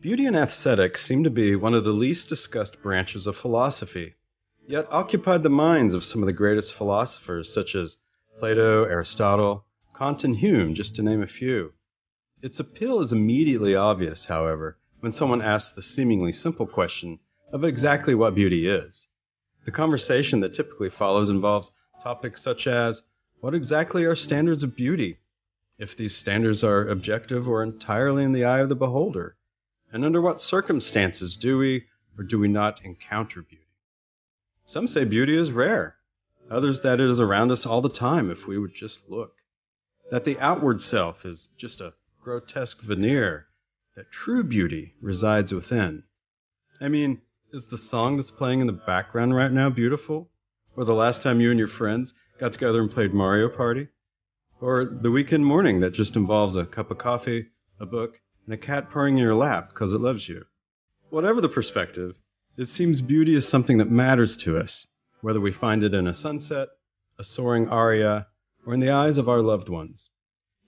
Beauty and aesthetics seem to be one of the least discussed branches of philosophy, yet occupied the minds of some of the greatest philosophers such as Plato, Aristotle, Kant, and Hume, just to name a few. Its appeal is immediately obvious, however, when someone asks the seemingly simple question of exactly what beauty is. The conversation that typically follows involves topics such as, what exactly are standards of beauty? If these standards are objective or entirely in the eye of the beholder? And under what circumstances do we or do we not encounter beauty? Some say beauty is rare, others that it is around us all the time if we would just look. That the outward self is just a grotesque veneer, that true beauty resides within. I mean, is the song that's playing in the background right now beautiful? Or the last time you and your friends got together and played Mario Party? Or the weekend morning that just involves a cup of coffee, a book, and a cat purring in your lap because it loves you? Whatever the perspective, it seems beauty is something that matters to us, whether we find it in a sunset, a soaring aria, or in the eyes of our loved ones.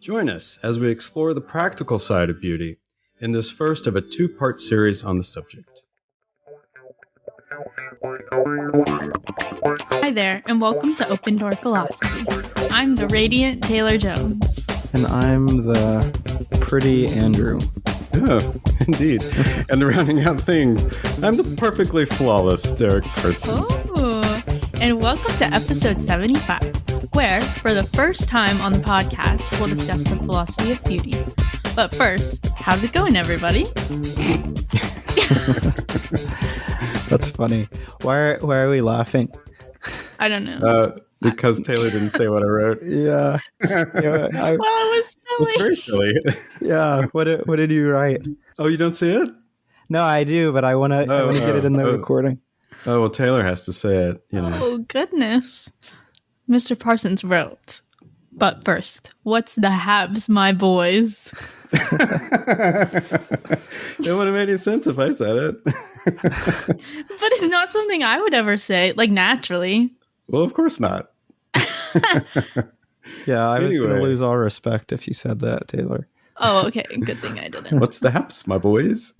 Join us as we explore the practical side of beauty in this first of a two-part series on the subject. Hi there, and welcome to Open Door Philosophy. I'm the radiant Taylor Jones. And I'm the pretty Andrew. Oh, indeed. And rounding out things, I'm the perfectly flawless Derek Parsons. Oh, and welcome to episode 75, where, for the first time on the podcast, we'll discuss the philosophy of beauty. But first, how's it going, everybody? That's funny. Why are we laughing? I don't know. Because Taylor didn't say what I wrote. Yeah. Well, it was silly. It's very silly. Yeah. What did you write? Oh, you don't see it? No, I do, but I want to get it in the recording. Oh, well, Taylor has to say it. You know. Oh, goodness. Mr. Parsons wrote, but first, what's the haps, my boys? It would have made any sense if I said it. But it's not something I would ever say, like, naturally. Well, of course not. Yeah, I was going to lose all respect if you said that, Taylor. Oh, okay. Good thing I didn't. What's the haps, my boys?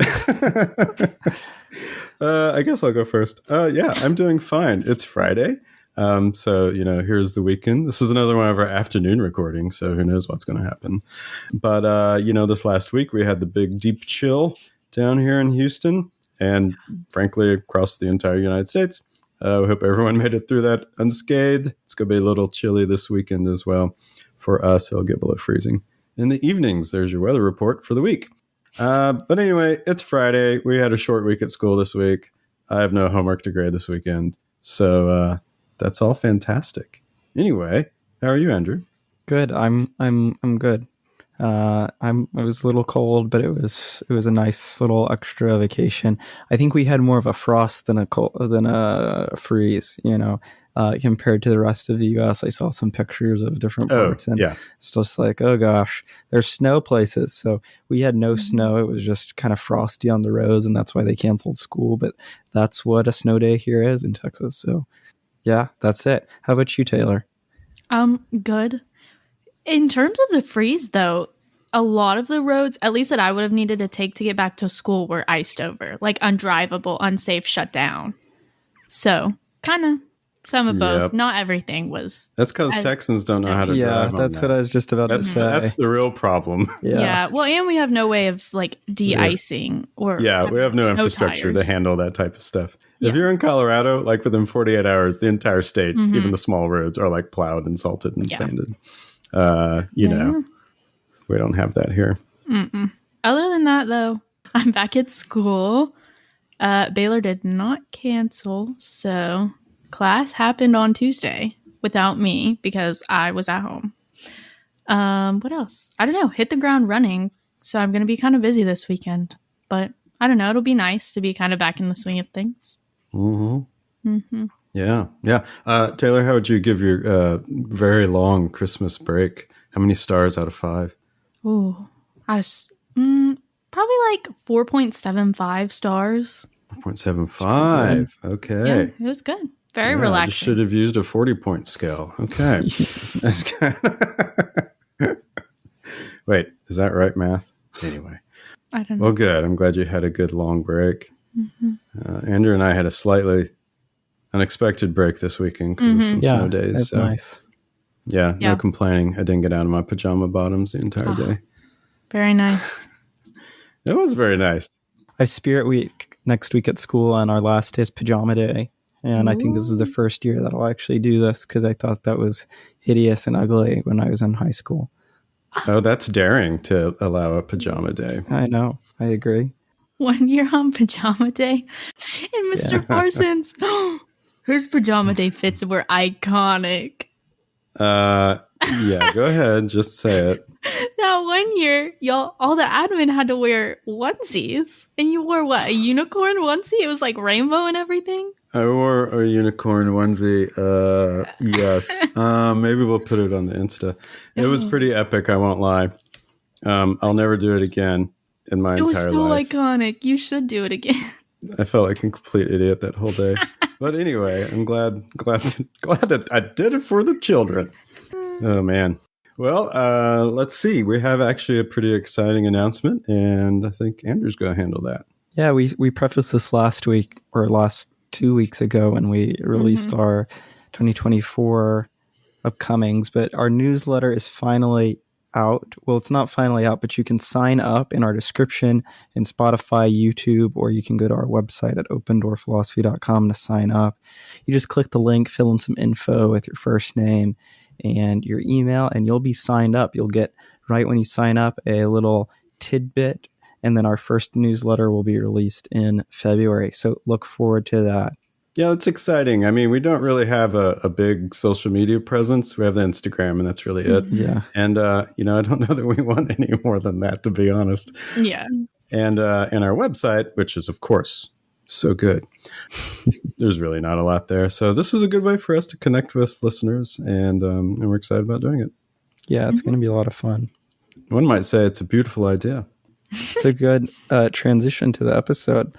I guess I'll go first. Yeah, I'm doing fine. It's Friday. So, here's the weekend. This is another one of our afternoon recordings, so who knows what's going to happen. But, this last week we had the big deep chill down here in Houston and, frankly, across the entire United States. We hope everyone made it through that unscathed. It's going to be a little chilly this weekend as well. For us, it'll get below freezing. In the evenings, there's your weather report for the week. But anyway, it's Friday. We had a short week at school this week. I have no homework to grade this weekend. So that's all fantastic. Anyway, how are you, Andrew? Good. I'm good. I was a little cold, but it was a nice little extra vacation. I think we had more of a frost than a freeze, compared to the rest of the U.S. I saw some pictures of different parts, and it's just like, oh gosh, there's snow places. So we had no snow. It was just kind of frosty on the roads, and that's why they canceled school. But that's what a snow day here is in Texas. So yeah, that's it. How about you, Taylor? Good. In terms of the freeze, though, a lot of the roads, at least that I would have needed to take to get back to school, were iced over, like undrivable, unsafe, shut down. So, kind of some of both. Not everything was. That's because Texans don't know how to drive. Yeah, that's what I was just about to say. That's the real problem. Yeah. Well, and we have no way of like de-icing or. Yeah, we have no infrastructure to handle that type of stuff. Yeah. If you're in Colorado, like within 48 hours, the entire state, even the small roads, are like plowed and salted and sanded. We don't have that here. Mm-mm. Other than that, though, I'm back at school. Baylor did not cancel, so class happened on Tuesday without me because I was at home. What else? I don't know. Hit the ground running, so I'm going to be kind of busy this weekend. But I don't know. It'll be nice to be kind of back in the swing of things. Mm-hmm. Mm-hmm. Yeah. Taylor, how would you give your very long Christmas break? How many stars out of 5? Ooh, probably like 4.75 stars. 4.75. Okay. Yeah, it was good. Very relaxing. I just should have used a 40-point scale. Okay. Wait, is that right, math? Anyway. I don't know. Well, good. I'm glad you had a good long break. Mm-hmm. Andrew and I had a slightly unexpected break this weekend because of some snow days. That's nice. Yeah, no complaining. I didn't get out of my pajama bottoms the entire day. Very nice. It was very nice. I have Spirit Week next week at school, and our last day is Pajama Day. And I think this is the first year that I'll actually do this because I thought that was hideous and ugly when I was in high school. Oh, that's daring to allow a pajama day. I know. I agree. 1 year on Pajama Day. And Mr. Parsons, his Pajama Day fits were iconic. Yeah, go ahead. Just say it. That 1 year, y'all, all the admin had to wear onesies. And you wore what? A unicorn onesie? It was like rainbow and everything? I wore a unicorn onesie. Yes. Maybe we'll put it on the Insta. It was pretty epic, I won't lie. I'll never do it again in my entire life. It was so iconic. You should do it again. I felt like a complete idiot that whole day. But anyway, I'm glad that I did it for the children. Oh, man. Well, let's see. We have actually a pretty exciting announcement, and I think Andrew's going to handle that. Yeah, we prefaced this last week or last 2 weeks ago when we released our 2024 upcomings, but our newsletter is finally out. Well, it's not finally out, but you can sign up in our description in Spotify, YouTube, or you can go to our website at opendoorphilosophy.com to sign up. You just click the link, fill in some info with your first name and your email, and you'll be signed up. You'll get, right when you sign up, a little tidbit, and then our first newsletter will be released in February. So look forward to that. Yeah, it's exciting. I mean, we don't really have a big social media presence. We have the Instagram, and that's really it. Yeah. And, I don't know that we want any more than that, to be honest. Yeah. And our website, which is, of course, so good. There's really not a lot there. So this is a good way for us to connect with listeners, and we're excited about doing it. Yeah, it's going to be a lot of fun. One might say it's a beautiful idea. It's a good transition to the episode.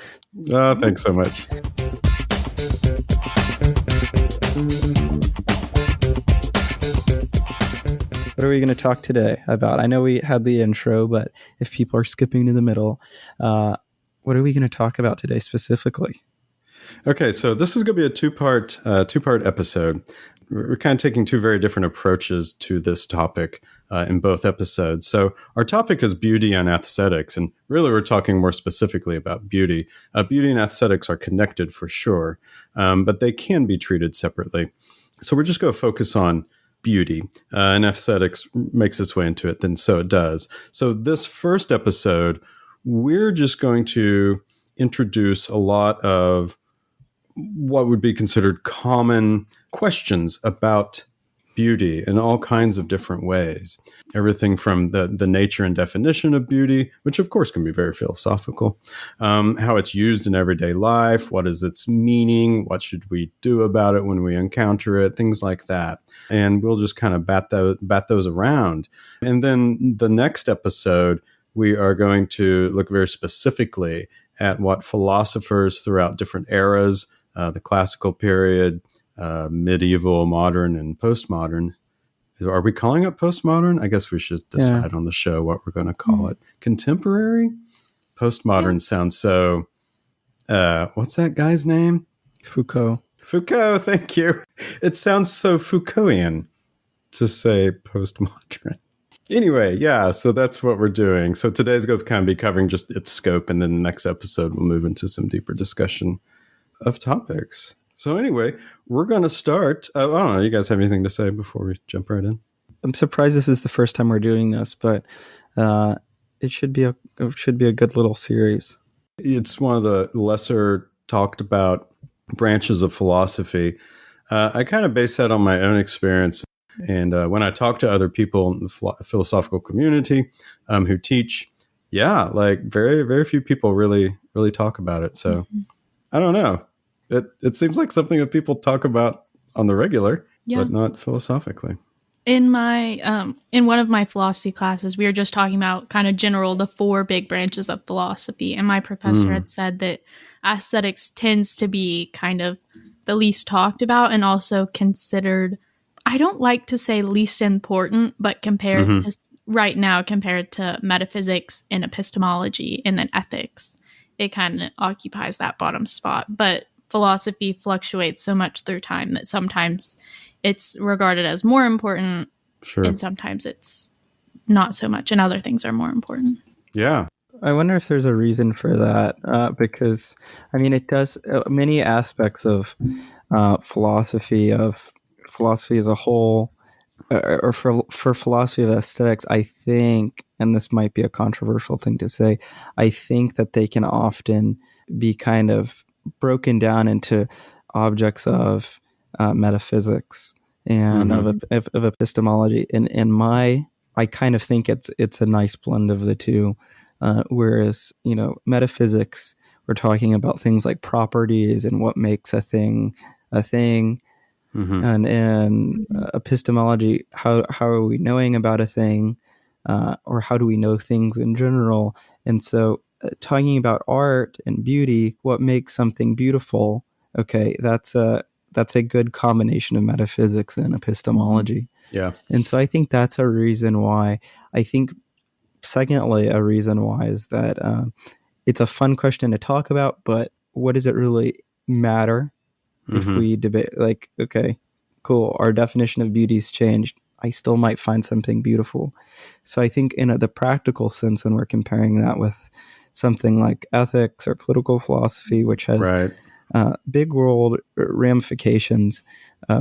Oh, thanks so much. What are we going to talk today about? I know we had the intro, but if people are skipping to the middle, what are we going to talk about today specifically? Okay, so this is going to be a two-part episode. We're kind of taking two very different approaches to this topic in both episodes. So our topic is beauty and aesthetics, and really we're talking more specifically about beauty. Beauty and aesthetics are connected for sure, but they can be treated separately. So we're just going to focus on beauty, and aesthetics makes its way into it, then so it does. So this first episode, we're just going to introduce a lot of what would be considered common questions about beauty in all kinds of different ways. Everything from the nature and definition of beauty, which of course can be very philosophical, how it's used in everyday life, what is its meaning, what should we do about it when we encounter it, things like that. And we'll just kind of bat those around. And then the next episode, we are going to look very specifically at what philosophers throughout different eras, the classical period, medieval, modern, and postmodern. Are we calling it postmodern? I guess we should decide on the show what we're going to call it. Contemporary? Postmodern sounds so... what's that guy's name? Foucault, thank you. It sounds so Foucaultian to say postmodern. Anyway, yeah, so that's what we're doing. So today's going to kind of be covering just its scope, and then the next episode we'll move into some deeper discussion of topics. So anyway, we're going to start. I don't know, you guys have anything to say before we jump right in? I'm surprised this is the first time we're doing this, but it should be a good little series. It's one of the lesser talked about branches of philosophy. I kind of base that on my own experience. And when I talk to other people in the philosophical community who teach, like very, very few people really talk about it. So I don't know. It seems like something that people talk about on the regular, but not philosophically. In my in one of my philosophy classes, we were just talking about kind of the 4 big branches of philosophy, and my professor had said that aesthetics tends to be kind of the least talked about and also considered, I don't like to say least important, but compared to right now compared to metaphysics and epistemology and then ethics, it kind of occupies that bottom spot. But philosophy fluctuates so much through time that sometimes it's regarded as more important, Sure. and sometimes it's not so much, and other things are more important. Yeah. I wonder if there's a reason for that, because, I mean, it does many aspects of philosophy as a whole, or for philosophy of aesthetics, I think, and this might be a controversial thing to say, I think that they can often be kind of broken down into objects of metaphysics and of epistemology. I kind of think it's a nice blend of the two. Whereas, metaphysics, we're talking about things like properties and what makes a thing a thing. And in epistemology, how are we knowing about a thing, or how do we know things in general? And so talking about art and beauty, what makes something beautiful, okay, that's a good combination of metaphysics and epistemology. Yeah. And so I think that's a reason why. I think secondly, a reason why is that it's a fun question to talk about, but what does it really matter if we debate? Like, okay, cool, our definition of beauty's changed. I still might find something beautiful. So I think in the practical sense, when we're comparing that with something like ethics or political philosophy, which has big world ramifications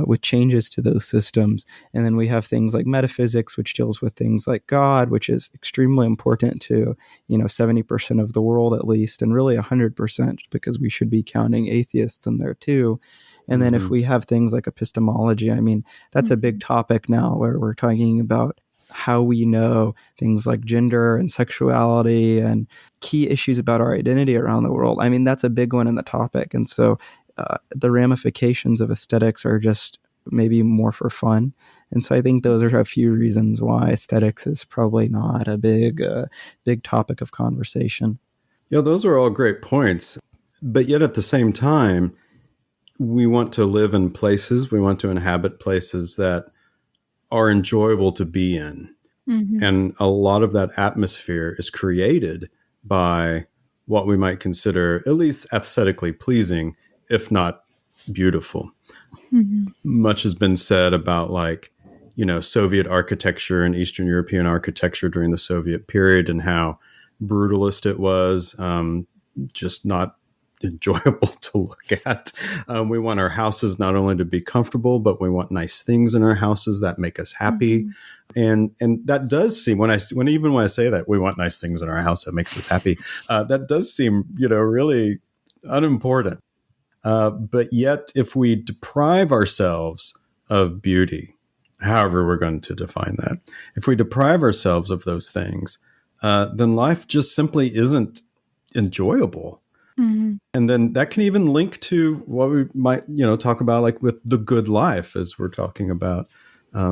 with changes to those systems. And then we have things like metaphysics, which deals with things like God, which is extremely important to, 70% of the world at least, and really 100%, because we should be counting atheists in there too. And then if we have things like epistemology, I mean, that's a big topic now where we're talking about how we know things like gender and sexuality and key issues about our identity around the world. I mean, that's a big one in the topic. And so the ramifications of aesthetics are just maybe more for fun. And so I think those are a few reasons why aesthetics is probably not a big topic of conversation. Yeah, those are all great points. But yet at the same time, we want to live in places, we want to inhabit places that are enjoyable to be in. And a lot of that atmosphere is created by what we might consider at least aesthetically pleasing, if not beautiful. Much has been said about Soviet architecture and Eastern European architecture during the Soviet period and how brutalist it was, just not enjoyable to look at. We want our houses not only to be comfortable, but we want nice things in our houses that make us happy. And that does seem, when I say that we want nice things in our house that makes us happy, that does seem, really unimportant. But yet, if we deprive ourselves of beauty, however we're going to define that, if we deprive ourselves of those things, then life just simply isn't enjoyable. And then that can even link to what we might, talk about, like with the good life, as we're talking about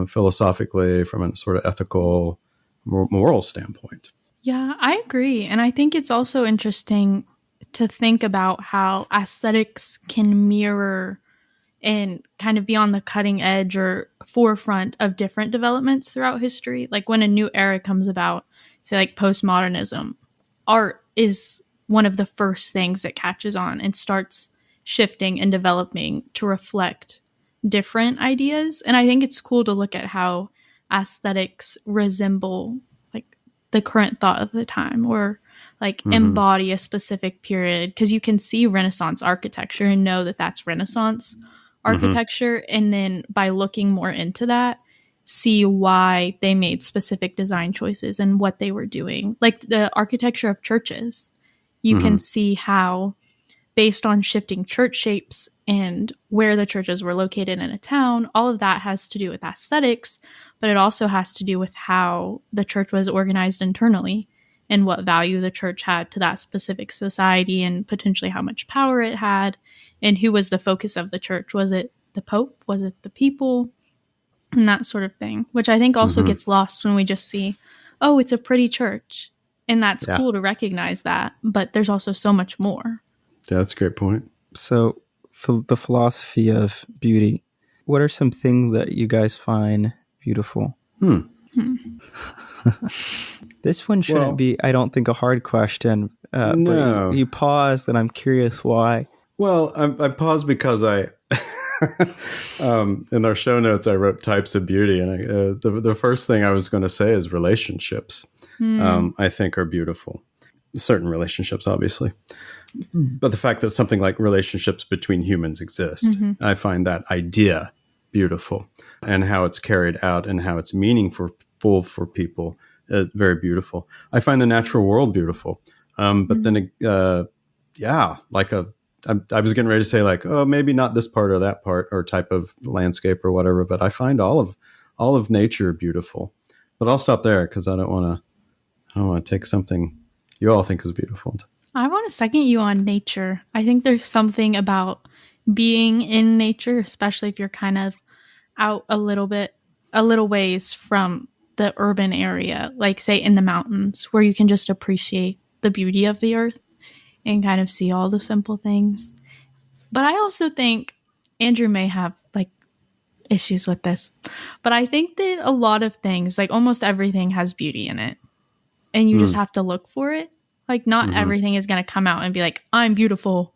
philosophically from a sort of ethical, moral standpoint. Yeah, I agree. And I think it's also interesting to think about how aesthetics can mirror and kind of be on the cutting edge or forefront of different developments throughout history. Like when a new era comes about, say like postmodernism, art is one of the first things that catches on and starts shifting and developing to reflect different ideas. And I think it's cool to look at how aesthetics resemble like the current thought of the time, or like embody a specific period, because you can see Renaissance architecture and know that that's Renaissance architecture. And then by looking more into that, see why they made specific design choices and what they were doing. Like the architecture of churches, you can see how, based on shifting church shapes and where the churches were located in a town, all of that has to do with aesthetics, but it also has to do with how the church was organized internally and what value the church had to that specific society and potentially how much power it had and who was the focus of the church. Was it the Pope? Was it the people? And that sort of thing, which I think also gets lost when we just see, oh, it's a pretty church. And that's cool to recognize that, but there's also so much more. Yeah, that's a great point. So for the philosophy of beauty, what are some things that you guys find beautiful? This one shouldn't be, I don't think, a hard question. No. But you paused, and I'm curious why. Well, I paused because in our show notes, I wrote types of beauty. And the first thing I was going to say is relationships, I think are beautiful. Certain relationships, obviously. But the fact that something like relationships between humans exist, I find that idea beautiful, and how it's carried out and how it's meaningful for people, very beautiful. I find the natural world beautiful. But then, like I was getting ready to say like, oh, maybe not this part or that part or type of landscape or whatever, but I find all of nature beautiful. But I'll stop there because I don't want to take something you all think is beautiful. I want to second you on nature. I think there's something about being in nature, especially if you're kind of out a little ways from the urban area, like say in the mountains, where you can just appreciate the beauty of the earth and kind of see all the simple things. But I also think Andrew may have like issues with this, but I think that a lot of things, like almost everything, has beauty in it, and you just have to look for it. Like not everything is going to come out and be like, I'm beautiful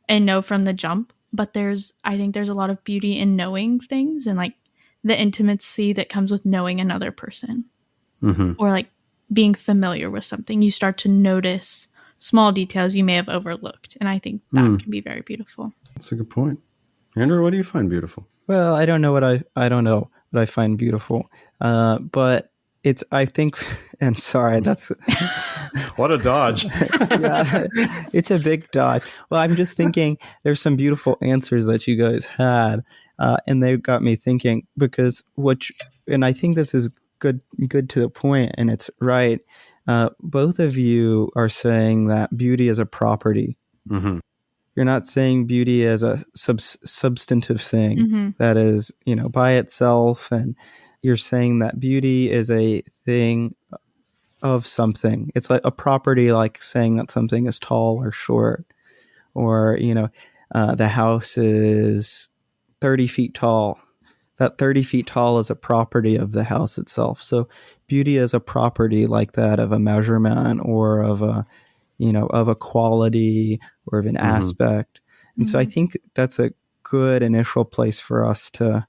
and know from the jump. But I think there's a lot of beauty in knowing things and like the intimacy that comes with knowing another person or like being familiar with something. You start to notice small details you may have overlooked. And I think that can be very beautiful. That's a good point. Andrew, what do you find beautiful? Well, I don't know what I find beautiful. But it's, I think, and sorry, that's what a dodge. Yeah, it's a big dodge. Well, I'm just thinking there's some beautiful answers that you guys had, and they got me thinking because and I think this is good to the point, and it's right. Both of you are saying that beauty is a property. You're not saying beauty as a substantive thing that is, by itself, and you're saying that beauty is a thing of something. It's like a property, like saying that something is tall or short, or the house is 30 feet tall. That 30 feet tall is a property of the house itself. So beauty is a property like that of a measurement or of a quality or of an aspect. And so I think that's a good initial place for us to,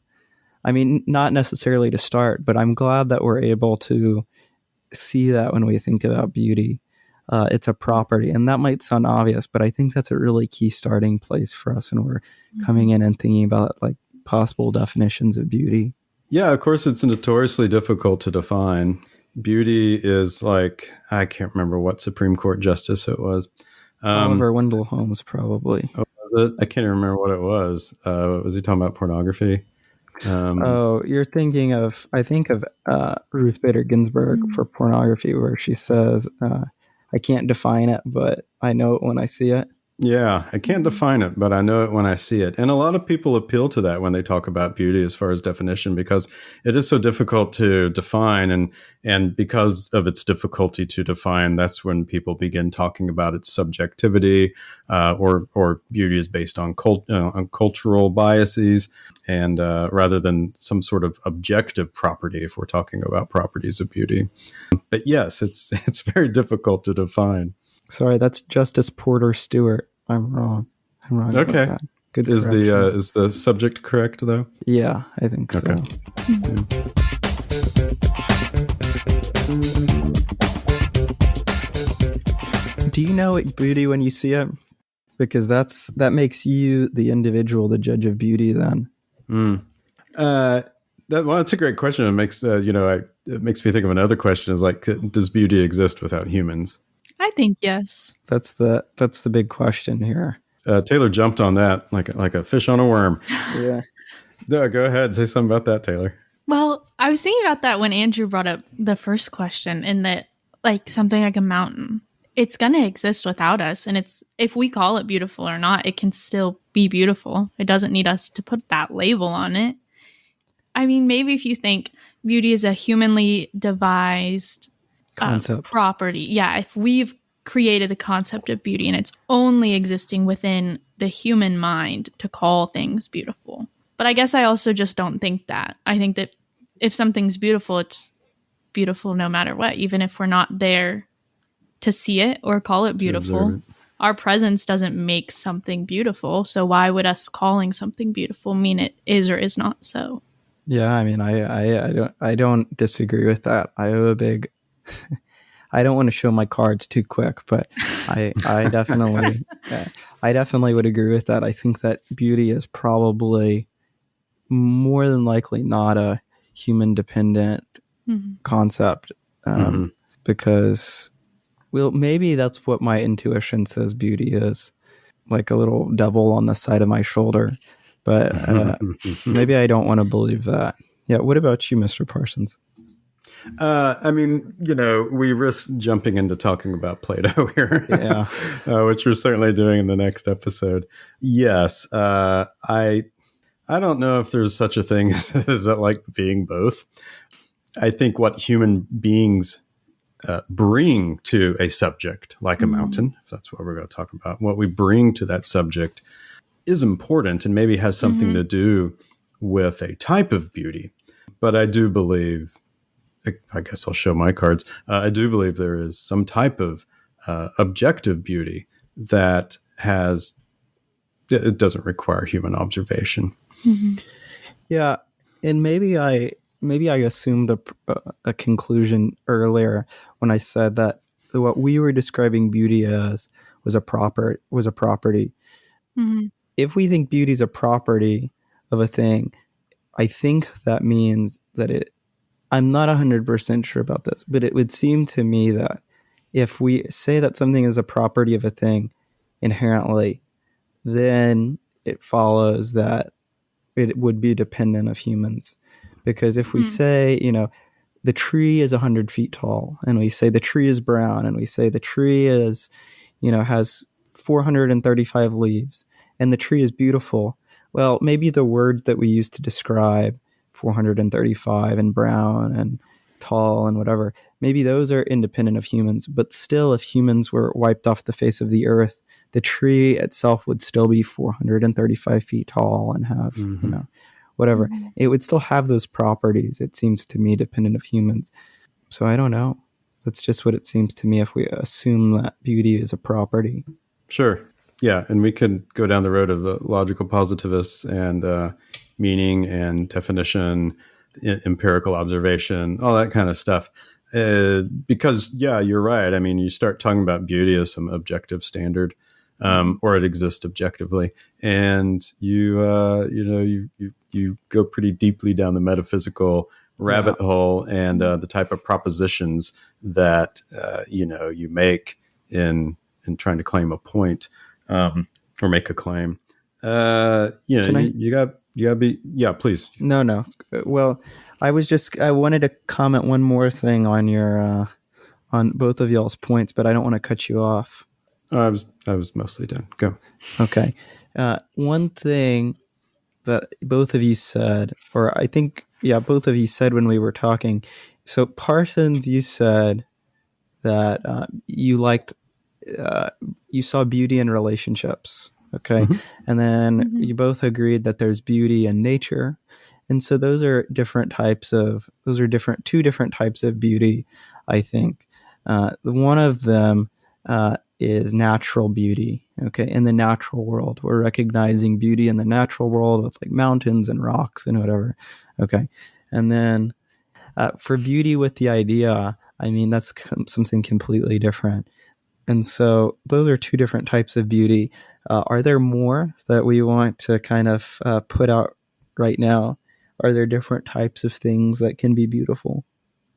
not necessarily to start, but I'm glad that we're able to see that when we think about beauty. It's a property, and that might sound obvious, but I think that's a really key starting place for us when we're coming in and thinking about like possible definitions of beauty. Yeah, of course, it's notoriously difficult to define. Beauty is like, I can't remember what Supreme Court justice it was. Oliver Wendell Holmes, probably. Oh, was it? I can't even remember what it was. Was he talking about pornography? You're thinking of, I think of Ruth Bader Ginsburg for pornography, where she says, I can't define it, but I know it when I see it. Yeah, I can't define it, but I know it when I see it. And a lot of people appeal to that when they talk about beauty as far as definition, because it is so difficult to define. And because of its difficulty to define, that's when people begin talking about its subjectivity, or beauty is based on cultural biases, and rather than some sort of objective property, if we're talking about properties of beauty. But yes, it's very difficult to define. Sorry, that's Justice Porter Stewart. I'm wrong. Okay. About that. Good. Is the subject correct though? Yeah, I think so. Okay. Do you know beauty when you see it? Because that makes you the individual, the judge of beauty. Then. That's a great question. It makes it makes me think of another question. Is like, does beauty exist without humans? I think yes. That's the big question here. Taylor jumped on that like a fish on a worm. Yeah. No, go ahead. Say something about that, Taylor. Well, I was thinking about that when Andrew brought up the first question, in that like something like a mountain, it's going to exist without us. And if we call it beautiful or not, it can still be beautiful. It doesn't need us to put that label on it. I mean, maybe if you think beauty is a humanly devised concept property. Yeah, if we've created the concept of beauty and it's only existing within the human mind to call things beautiful. But I guess I also just don't think that. I think that if something's beautiful, it's beautiful no matter what, even if we're not there to see it or call it beautiful. it. Our presence doesn't make something beautiful. So why would us calling something beautiful mean it is or is not so? Yeah, I mean, I don't disagree with that. I owe a big. I don't want to show my cards too quick, but I definitely I definitely would agree with that. I think that beauty is probably more than likely not a human dependent concept, because well, maybe that's what my intuition says beauty is, like a little devil on the side of my shoulder. But maybe I don't want to believe that. Yeah. What about you, Mr. Parsons? I mean, we risk jumping into talking about Plato here, Yeah. Which we're certainly doing in the next episode. Yes, I don't know if there's such a thing as that, like being both. I think what human beings bring to a subject, like a mountain, if that's what we're going to talk about, what we bring to that subject is important and maybe has something to do with a type of beauty. But I do believe, I guess I'll show my cards. I do believe there is some type of objective beauty that it doesn't require human observation. Yeah, and maybe I assumed a conclusion earlier when I said that what we were describing beauty as was a property. If we think beauty is a property of a thing, I think that means that it. I'm not 100% sure about this, but it would seem to me that if we say that something is a property of a thing inherently, then it follows that it would be dependent of humans. Because if we say, the tree is 100 feet tall, and we say the tree is brown, and we say the tree is, has 435 leaves, and the tree is beautiful, well, maybe the word that we use to describe 435 and brown and tall and whatever, maybe those are independent of humans. But still, if humans were wiped off the face of the earth, the tree itself would still be 435 feet tall and have, whatever. It would still have those properties, it seems to me, dependent of humans. So I don't know. That's just what it seems to me if we assume that beauty is a property. Sure. Yeah. And we could go down the road of the logical positivists and meaning and definition, empirical observation, all that kind of stuff. Because, yeah, you're right. I mean, you start talking about beauty as some objective standard, or it exists objectively, and you go pretty deeply down the metaphysical rabbit hole, and the type of propositions that you make in trying to claim a point, or make a claim. You gotta be, yeah, please. No. Well, I wanted to comment one more thing on your, on both of y'all's points, but I don't want to cut you off. I was mostly done. Go. Okay. One thing that both of you said, or I think, both of you said when we were talking. So Parsons, you said that you liked, you saw beauty in relationships. Okay. And then you both agreed that there's beauty in nature. And so those are two different types of beauty, I think. One of them is natural beauty. Okay. In the natural world, we're recognizing beauty in the natural world with like mountains and rocks and whatever. Okay. And then for beauty with the idea, I mean, that's something completely different. And so those are two different types of beauty. Are there more that we want to kind of put out right now? Are there different types of things that can be beautiful?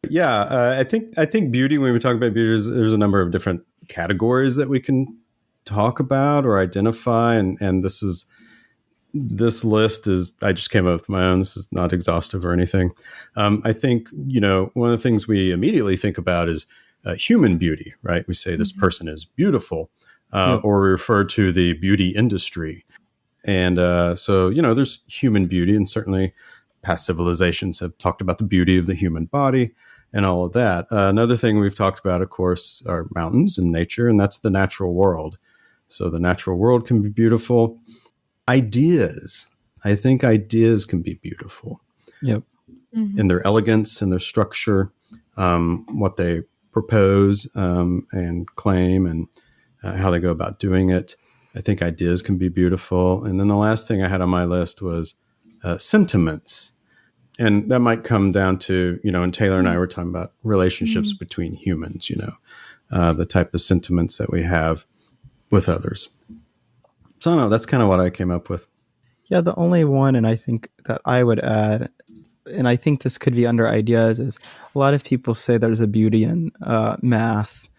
Yeah, I think beauty, when we talk about beauty, there's a number of different categories that we can talk about or identify. And this list is, I just came up with my own. This is not exhaustive or anything. I think, one of the things we immediately think about is human beauty, right? We say this person is beautiful, or we refer to the beauty industry. And so, there's human beauty, and certainly past civilizations have talked about the beauty of the human body and all of that. Another thing we've talked about, of course, are mountains and nature, and that's the natural world. So the natural world can be beautiful. Ideas, I think ideas can be beautiful. Yep. In their elegance and their structure. what they propose and claim, and how they go about doing it. I think ideas can be beautiful. And then the last thing I had on my list was sentiments. And that might come down to, and Taylor and I were talking about relationships between humans, the type of sentiments that we have with others. So I don't know, that's kind of what I came up with. Yeah, the only one, and I think that I would add, and I think this could be under ideas, is a lot of people say there's a beauty in math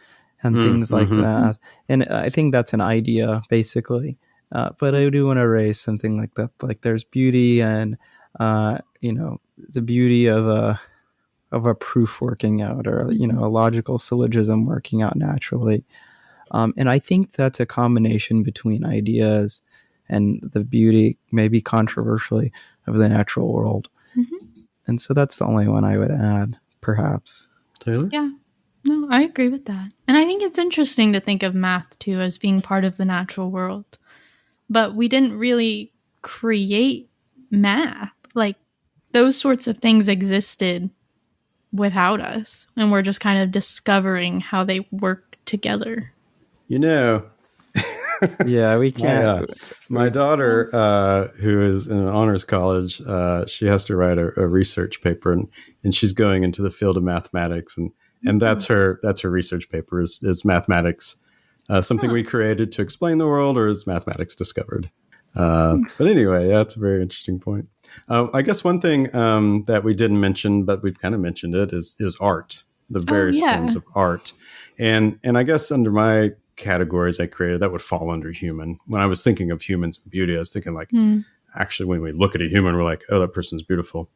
and things like that. And I think that's an idea, basically. But I do want to raise something like that. Like there's beauty and, the beauty of a proof working out, or, a logical syllogism working out naturally. And I think that's a combination between ideas and the beauty, maybe controversially, of the natural world. And so that's the only one I would add, perhaps. Taylor? Yeah. No, I agree with that. And I think it's interesting to think of math, too, as being part of the natural world. But we didn't really create math. Like, those sorts of things existed without us. And we're just kind of discovering how they work together. Yeah, we can't. My daughter, who is in an honors college, she has to write a research paper, and she's going into the field of mathematics, and that's her research paper is mathematics, something we created to explain the world, or is mathematics discovered? But anyway, that's a very interesting point. I guess one thing that we didn't mention, but we've kind of mentioned it, is art, the various forms of art, and I guess under my categories I created that would fall under human. When I was thinking of humans and beauty, I was thinking like, actually, when we look at a human, we're like, oh, that person's beautiful.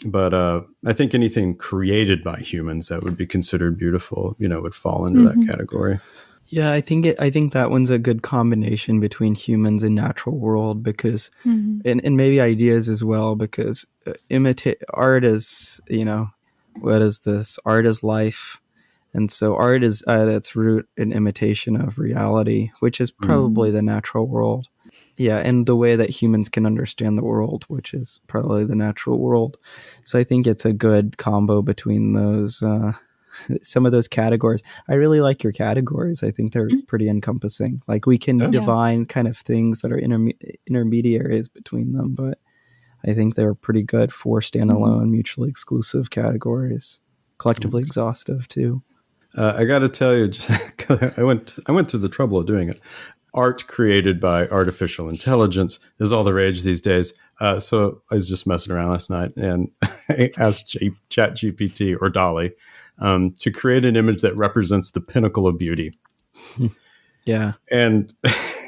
But I think anything created by humans that would be considered beautiful, would fall into that category. Yeah, I think that one's a good combination between humans and natural world, because, and maybe ideas as well, because art is, what is this? Art is life. And so art is at its root an imitation of reality, which is probably the natural world. Yeah, and the way that humans can understand the world, which is probably the natural world. So I think it's a good combo between those, some of those categories. I really like your categories. I think they're pretty encompassing. Like we can divine kind of things that are intermediaries between them, but I think they're pretty good for standalone, mutually exclusive categories. Collectively exhaustive too. I got to tell you, I went through the trouble of doing it. Art created by artificial intelligence is all the rage these days. So I was just messing around last night and I asked ChatGPT or Dolly to create an image that represents the pinnacle of beauty. Yeah. And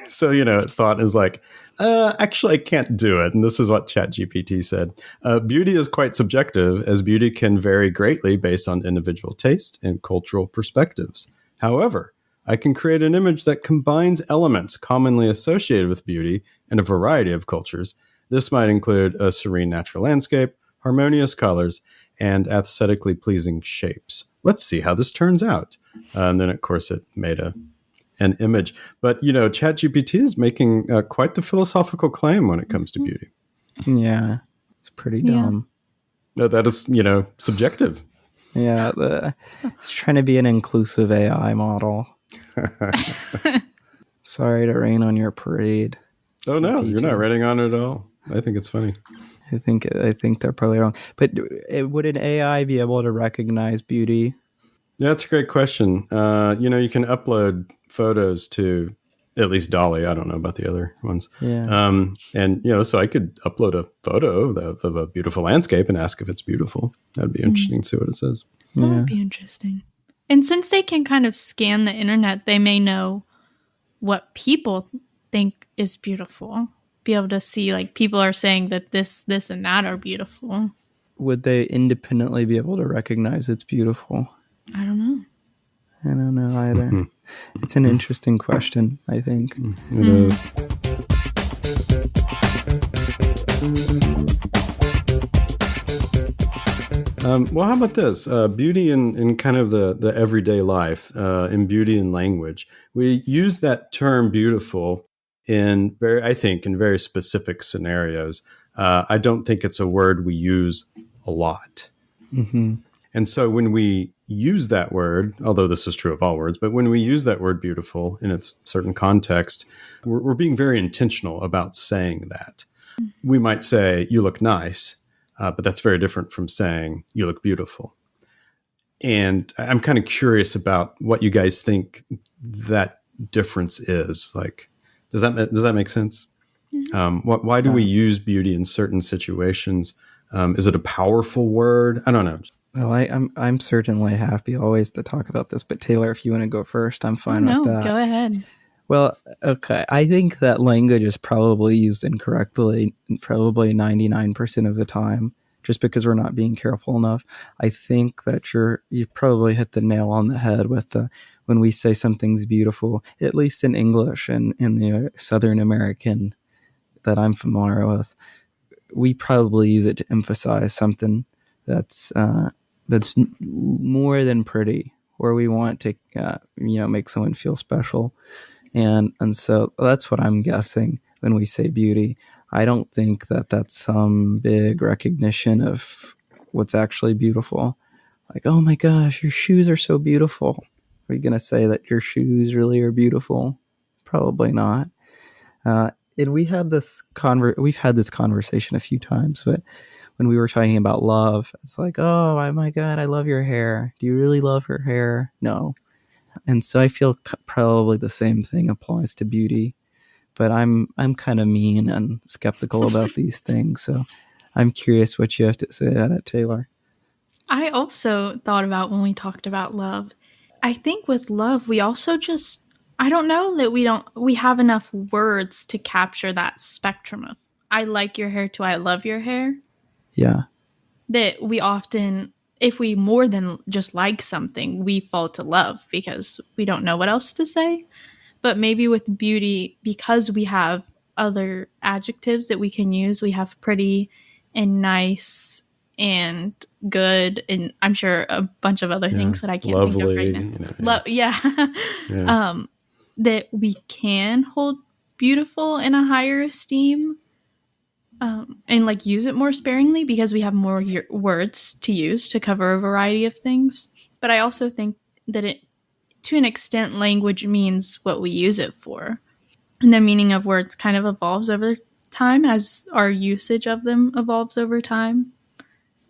so, it thought is like, actually, I can't do it. And this is what ChatGPT said. Beauty is quite subjective, as beauty can vary greatly based on individual taste and cultural perspectives. However, I can create an image that combines elements commonly associated with beauty in a variety of cultures. This might include a serene natural landscape, harmonious colors, and aesthetically pleasing shapes. Let's see how this turns out. And then, of course, it made an image. But, ChatGPT is making quite the philosophical claim when it comes to beauty. Yeah, it's pretty dumb. No, that is, subjective. Yeah, it's trying to be an inclusive AI model. Sorry to rain on your parade. Oh, no, you're not raining on it at all. I think it's funny. I think they're probably wrong. But would an AI be able to recognize beauty? Yeah, that's a great question. You can upload photos to at least Dolly. I don't know about the other ones. Yeah. And, so I could upload a photo of a beautiful landscape and ask if it's beautiful. That'd be interesting to see what it says. That would be interesting. And since they can kind of scan the internet, they may know what people think is beautiful. Be able to see, like, people are saying that this, and that are beautiful. Would they independently be able to recognize it's beautiful? I don't know. I don't know either. It's an interesting question, I think. It is. Well, how about this? Beauty in kind of the everyday life, in beauty and language. We use that term beautiful in very specific scenarios. I don't think it's a word we use a lot. Mm-hmm. And so when we use that word, although this is true of all words, but when we use that word beautiful in its certain context, we're being very intentional about saying that. We might say, you look nice, but that's very different from saying, you look beautiful. And I'm kind of curious about what you guys think that difference is. Like, does that make sense? Why do we use beauty in certain situations? Is it a powerful word? I don't know. Well, I'm certainly happy always to talk about this, but Taylor, if you want to go first, I'm fine with that. Go ahead. Well, okay. I think that language is probably used incorrectly, probably 99% of the time, just because we're not being careful enough. I think that you probably hit the nail on the head with when we say something's beautiful, at least in English and in the Southern American that I'm familiar with, we probably use it to emphasize something that's more than pretty, or we want to make someone feel special. And so that's what I'm guessing when we say beauty. I don't think that that's some big recognition of what's actually beautiful. Like, oh my gosh, your shoes are so beautiful. Are you going to say that your shoes really are beautiful? Probably not. And we've had this conversation a few times, but when we were talking about love, it's like, oh my God, I love your hair. Do you really love her hair? No. And so I feel probably the same thing applies to beauty, but I'm kind of mean and skeptical about these things. So I'm curious what you have to say about it, Taylor. I also thought about when we talked about love. I think with love, we also I don't know that we have enough words to capture that spectrum of I like your hair to I love your hair. Yeah. That we often, if we more than just like something, we fall to love because we don't know what else to say. But maybe with beauty, because we have other adjectives that we can use, we have pretty and nice and good, and I'm sure a bunch of other things that I can't lovely, think of right now. Yeah. That we can hold beautiful in a higher esteem. And like use it more sparingly because we have more words to use to cover a variety of things. But I also think that to an extent, language means what we use it for. And the meaning of words kind of evolves over time as our usage of them evolves over time.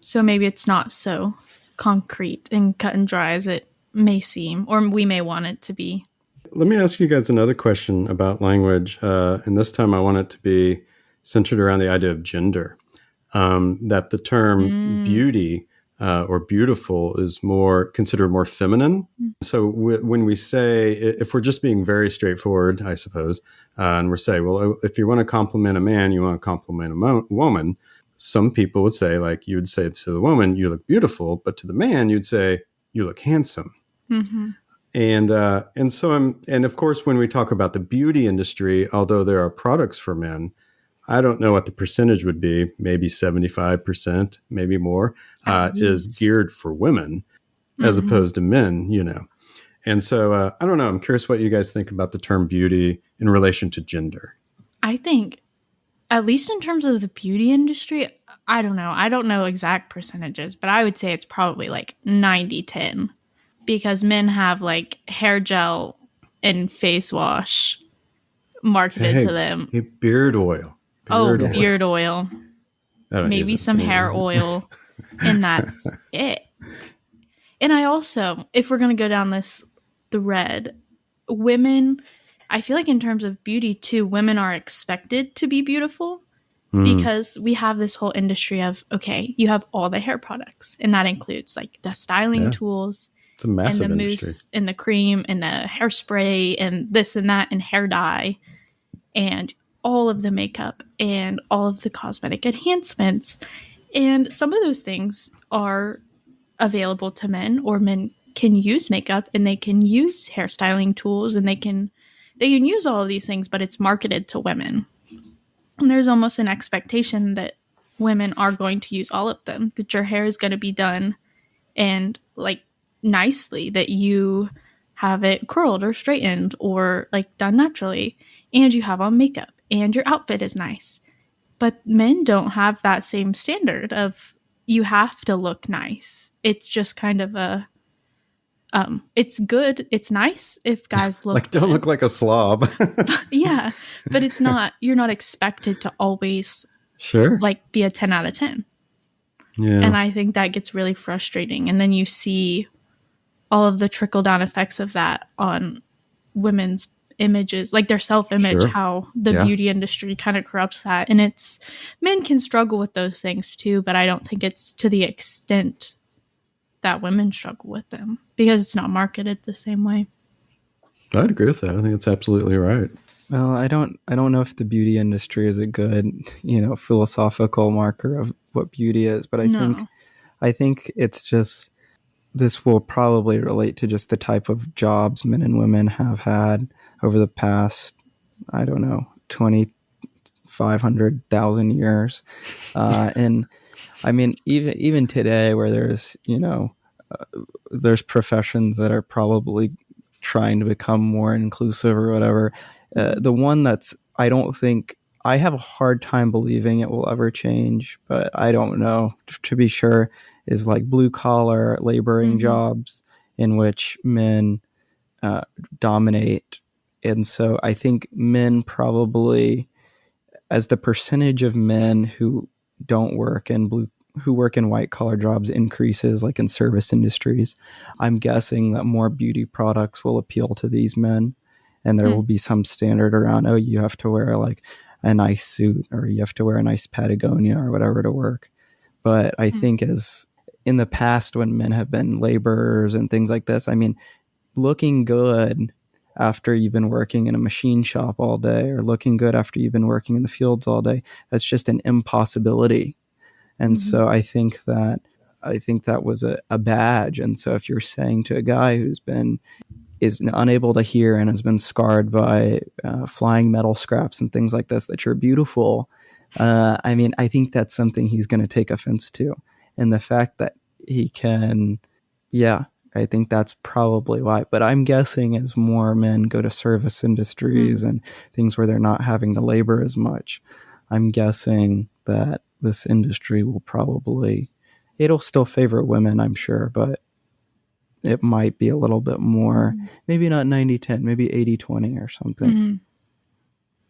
So maybe it's not so concrete and cut and dry as it may seem, or we may want it to be. Let me ask you guys another question about language. And this time I want it to be centered around the idea of gender, that the term beauty or beautiful is considered more feminine. So when we say, if we're just being very straightforward, I suppose, and we're saying, well, if you want to compliment a man, you want to compliment a woman, some people would say, like you would say to the woman, you look beautiful, but to the man, you'd say, you look handsome. Mm-hmm. And of course, when we talk about the beauty industry, although there are products for men, I don't know what the percentage would be, maybe 75%, maybe more, is geared for women as opposed to men, And so I don't know. I'm curious what you guys think about the term beauty in relation to gender. I think, at least in terms of the beauty industry, I don't know. I don't know exact percentages, but I would say it's probably like 90-10 because men have like hair gel and face wash marketed to them. Beard oil. Beard oil. Maybe some hair oil. And that's it. And I also, if we're going to go down this thread, women, I feel like in terms of beauty too, women are expected to be beautiful because we have this whole industry of, okay, you have all the hair products. And that includes like the styling tools. It's a massive and the industry. mousse and the cream and the hairspray and this and that and hair dye. And all of the makeup and all of the cosmetic enhancements. And some of those things are available to men, or men can use makeup and they can use hairstyling tools and they can use all of these things, but it's marketed to women. And there's almost an expectation that women are going to use all of them, that your hair is going to be done and like nicely, that you have it curled or straightened or like done naturally, and you have on makeup and your outfit is nice. But men don't have that same standard of you have to look nice. It's just kind of a it's good. It's nice if guys look Like, don't good. look like a slob. Yeah, but it's not. You're not expected to always Sure. like be a 10 out of 10. Yeah. And I think that gets really frustrating. And then you see all of the trickle down effects of that on women's images, like their self-image, Sure. how the Yeah. beauty industry kind of corrupts that. And it's men can struggle with those things too, but I don't think it's to the extent that women struggle with them because it's not marketed the same way. I'd agree with that. I think it's absolutely right. Well, I don't know if the beauty industry is a good, philosophical marker of what beauty is, but I think it's just, this will probably relate to just the type of jobs men and women have had over the past, I don't know, 2,500,000 years. And I mean, even today where there's professions that are probably trying to become more inclusive or whatever. The one that's, I don't think, I have a hard time believing it will ever change, but I don't know to be sure, is like blue collar laboring jobs in which men dominate. And so I think men probably, as the percentage of men who don't work in who work in white collar jobs increases, like in service industries, I'm guessing that more beauty products will appeal to these men, and there will be some standard around, oh, you have to wear like a nice suit, or you have to wear a nice Patagonia or whatever to work. But I think as in the past, when men have been laborers and things like this, I mean, looking good after you've been working in a machine shop all day, or looking good after you've been working in the fields all day, that's just an impossibility. And so I think that was a badge. And so if you're saying to a guy is unable to hear and has been scarred by flying metal scraps and things like this, that you're beautiful, I mean, I think that's something he's going to take offense to. And the fact that he can, I think that's probably why. But I'm guessing as more men go to service industries and things where they're not having to labor as much, I'm guessing that this industry will probably, it'll still favor women, I'm sure, but it might be a little bit more, maybe not 90-10, maybe 80-20 or something.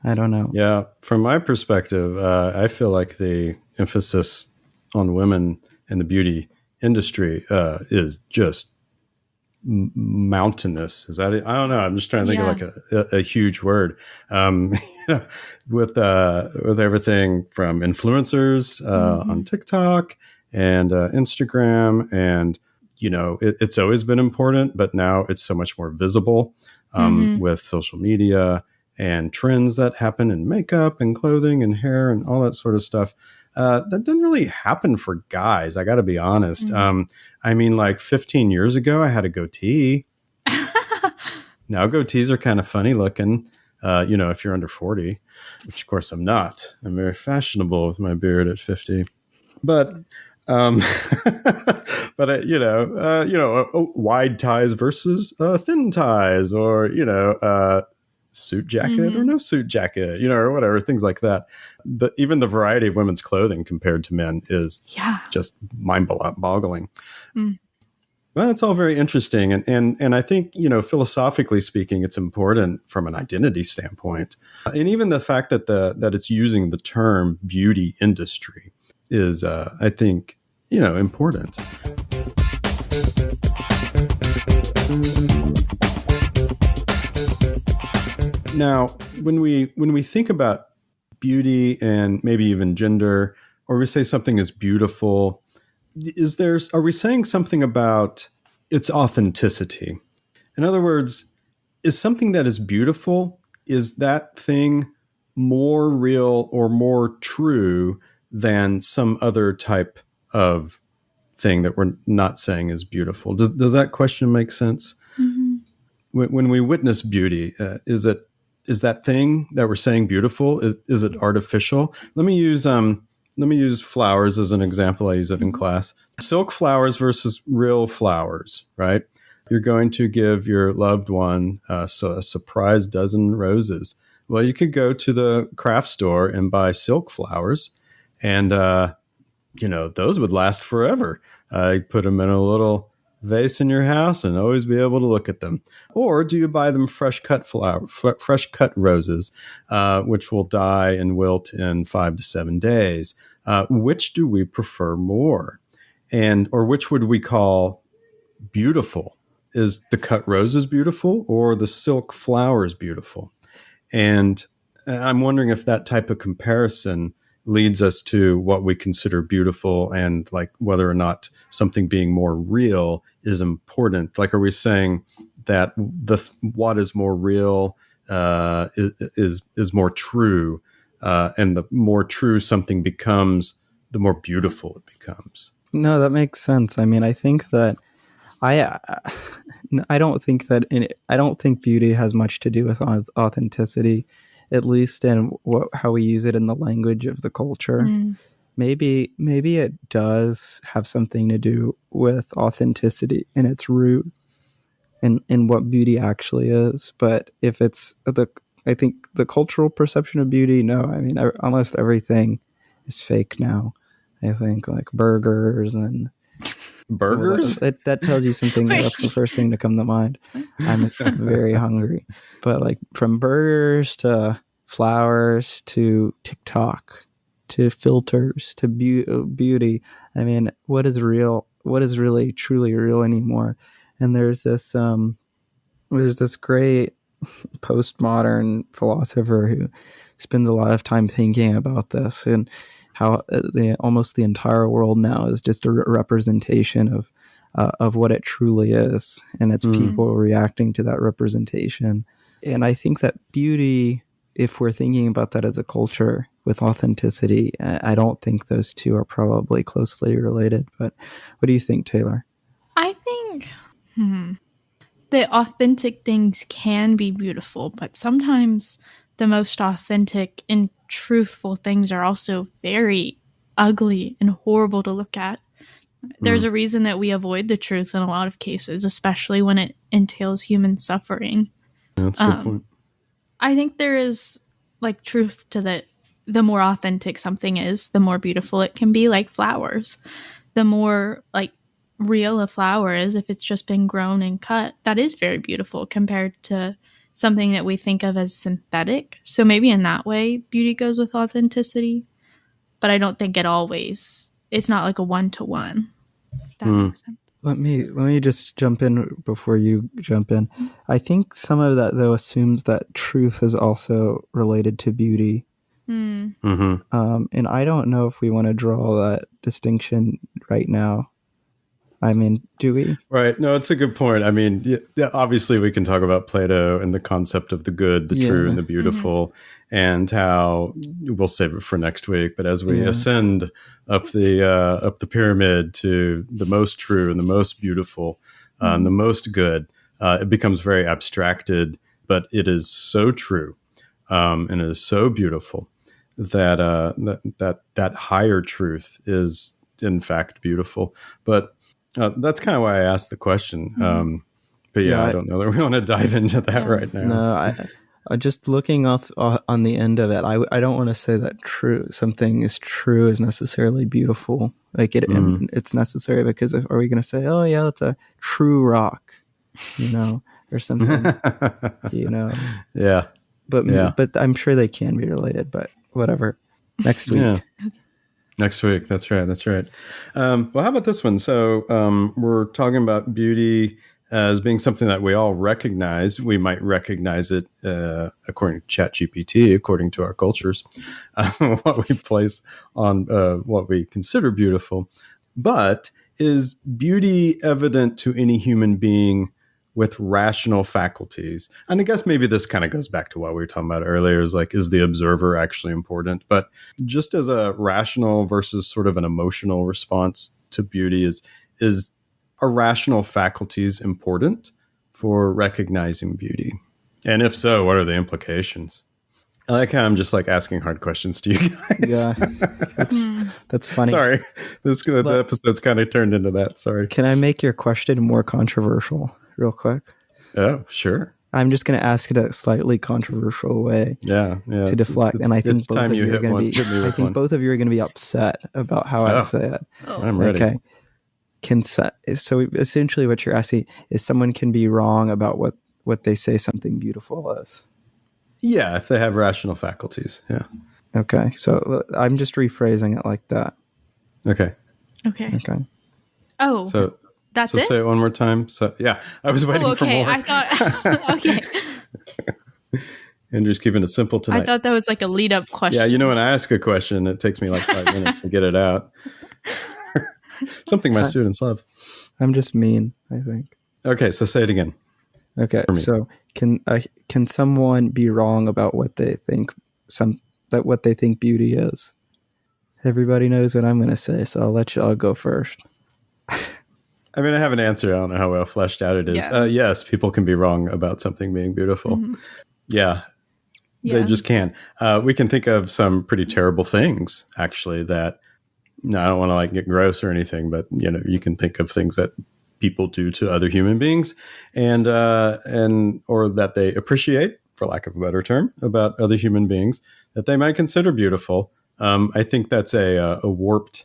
I don't know. Yeah. From my perspective, I feel like the emphasis on women in the beauty industry is just mountainous. Is that it? I don't know. I'm just trying to think of like a huge word. With everything from influencers on TikTok and Instagram, and it's always been important, but now it's so much more visible with social media and trends that happen in makeup and clothing and hair and all that sort of stuff. That didn't really happen for guys. I got to be honest. I mean, like 15 years ago, I had a goatee. Now goatees are kind of funny looking, if you're under 40, which of course I'm not. I'm very fashionable with my beard at 50. But, wide ties versus thin ties, or, suit jacket or no suit jacket, or whatever, things like that. Even the variety of women's clothing compared to men is just mind-boggling. Well, that's all very interesting. And I think, philosophically speaking, it's important from an identity standpoint. And even the fact that that it's using the term beauty industry is, I think, important. Now, when we think about beauty and maybe even gender, or we say something is beautiful, are we saying something about its authenticity? In other words, is something that is beautiful, is that thing more real or more true than some other type of thing that we're not saying is beautiful? Does that question make sense? When we witness beauty, is that thing that we're saying beautiful, is it artificial? Let me use flowers as an example. I use it in class. Silk flowers versus real flowers, right? You're going to give your loved one a surprise dozen roses. Well, you could go to the craft store and buy silk flowers, and those would last forever. Put them in a little vase in your house and always be able to look at them. Or do you buy them fresh cut roses, which will die and wilt in 5 to 7 days? Which do we prefer more? Or which would we call beautiful? Is the cut roses beautiful or the silk flowers beautiful? And I'm wondering if that type of comparison leads us to what we consider beautiful, and like whether or not something being more real is important. Like, are we saying that what is more real is more true, and the more true something becomes, the more beautiful it becomes? No, that makes sense. I mean, I think that I don't think beauty has much to do with authenticity, at least in how we use it in the language of the culture. Maybe it does have something to do with authenticity in its root and in what beauty actually is. But if it's I think the cultural perception of beauty, no. I mean, almost everything is fake now. I think like burgers and burgers. That tells you something. That's the first thing to come to mind. I'm very hungry, but like from burgers to flowers to TikTok to filters to beauty. I mean, what is real? What is really truly real anymore? And there's this great postmodern philosopher who spends a lot of time thinking about this and how almost the entire world now is just a representation of what it truly is, and it's people reacting to that representation. And I think that beauty, if we're thinking about that as a culture with authenticity, I don't think those two are probably closely related. But what do you think, Taylor? I think the authentic things can be beautiful, but sometimes the most authentic and truthful things are also very ugly and horrible to look at. There's a reason that we avoid the truth in a lot of cases, especially when it entails human suffering. That's a good point. I think there is like truth to that. The more authentic something is, the more beautiful it can be, like flowers. The more like real a flower is, if it's just been grown and cut, that is very beautiful compared to something that we think of as synthetic. So maybe in that way, beauty goes with authenticity. But I don't think it's not like a one-to-one. That makes sense. Let me just jump in before you jump in. I think some of that, though, assumes that truth is also related to beauty. And I don't know if we want to draw that distinction right now. I mean, do we? Right. No, it's a good point. I mean, obviously we can talk about Plato and the concept of the good, the true, and the beautiful, and how we'll save it for next week. But as we ascend up the pyramid to the most true and the most beautiful and the most good, it becomes very abstracted. But it is so true, and it is so beautiful that that higher truth is in fact beautiful. But that's kind of why I asked the question. But I don't know that we want to dive into that right now. No, I just looking off on the end of it. I don't want to say that something is true is necessarily beautiful. Like it's necessary because are we going to say, oh yeah, that's a true rock, or something, Yeah. But I'm sure they can be related. But whatever. Next week. Yeah. Next week. That's right. Well, how about this one? So we're talking about beauty as being something that we all recognize. We might recognize it according to ChatGPT, according to our cultures, what we place on what we consider beautiful. But is beauty evident to any human being with rational faculties? And I guess maybe this kind of goes back to what we were talking about earlier, is like, is the observer actually important? But just as a rational versus sort of an emotional response to beauty, is are rational faculties important for recognizing beauty? And if so, what are the implications? I like how I'm just like asking hard questions to you guys. Yeah, that's funny. Sorry, the episode's kind of turned into that. Sorry. Can I make your question more controversial real quick? Oh, sure. I'm just going to ask it a slightly controversial way to deflect, and I think both of you are going to be. I think both of you are going to be upset about how I say it. Oh. I'm ready. Okay. So essentially, what you're asking is someone can be wrong about what they say something beautiful is. Yeah, if they have rational faculties. Yeah. Okay. So I'm just rephrasing it like that. Okay. Okay. Oh. So that's it? Say it one more time. So yeah, I was waiting for more. I thought. Okay. Andrew's keeping it simple tonight. I thought that was like a lead up question. Yeah, when I ask a question, it takes me like 5 minutes to get it out. Something my students love. I'm just mean, I think. Okay, so say it again. Okay, so can someone be wrong about what they think what they think beauty is? Everybody knows what I'm going to say, so I'll let you all go first. I mean, I have an answer. I don't know how well fleshed out it is. Yeah. Yes, people can be wrong about something being beautiful. Mm-hmm. Yeah, they just can. We can think of some pretty terrible things, actually, that, I don't want to like get gross or anything, but, you can think of things that people do to other human beings and or that they appreciate, for lack of a better term, about other human beings that they might consider beautiful. I think that's a warped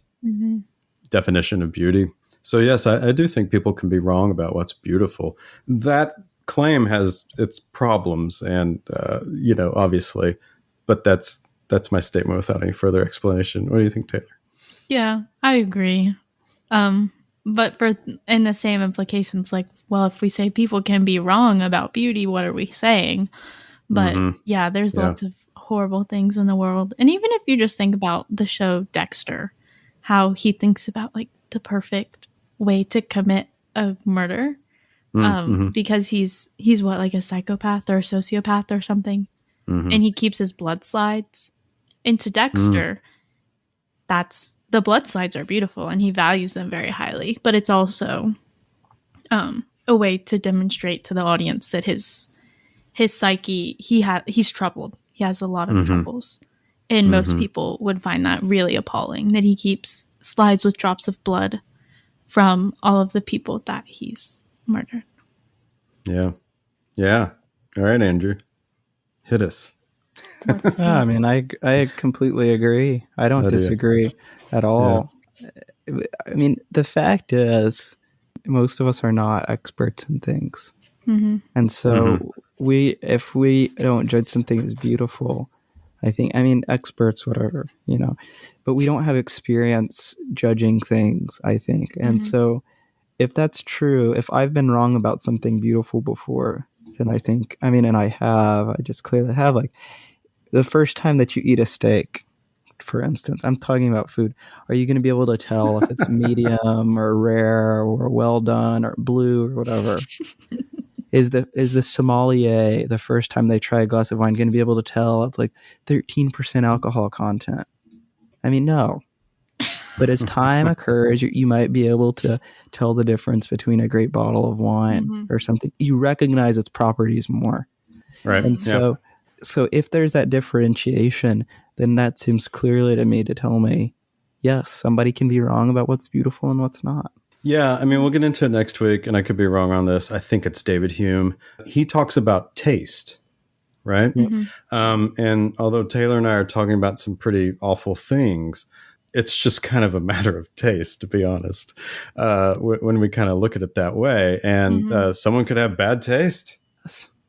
definition of beauty. So yes, I do think people can be wrong about what's beautiful. That claim has its problems, and obviously, but that's my statement without any further explanation. What do you think, Taylor? Yeah, I agree. But in the same implications, like, well, if we say people can be wrong about beauty, what are we saying? But there's lots of horrible things in the world. And even if you just think about the show Dexter, how he thinks about like the perfect way to commit a murder, because he's what, like a psychopath or a sociopath or something, and he keeps his blood slides. Into Dexter, the blood slides are beautiful, and he values them very highly. But it's also a way to demonstrate to the audience that his psyche, he's troubled. He has a lot of troubles, and most people would find that really appalling, that he keeps slides with drops of blood from all of the people that he's murdered. Yeah. All right, Andrew, hit us. I mean, I completely agree. I don't disagree at all. Yeah. I mean, the fact is, most of us are not experts in things, and so if we don't judge something as beautiful, experts, whatever, but we don't have experience judging things, I think. And so if that's true, if I've been wrong about something beautiful before, then I think, and I just clearly have, like the first time that you eat a steak, for instance, I'm talking about food. Are you going to be able to tell if it's medium or rare or well done or blue or whatever? Is the sommelier, the first time they try a glass of wine, going to be able to tell it's like 13% alcohol content? No. But as time occurs, you might be able to tell the difference between a great bottle of wine or something. You recognize its properties more. Right. And so if there's that differentiation, then that seems clearly to me to tell me, yes, somebody can be wrong about what's beautiful and what's not. Yeah, we'll get into it next week, and I could be wrong on this. I think it's David Hume. He talks about taste, right? And although Taylor and I are talking about some pretty awful things, it's just kind of a matter of taste, to be honest, when we kind of look at it that way. And someone could have bad taste.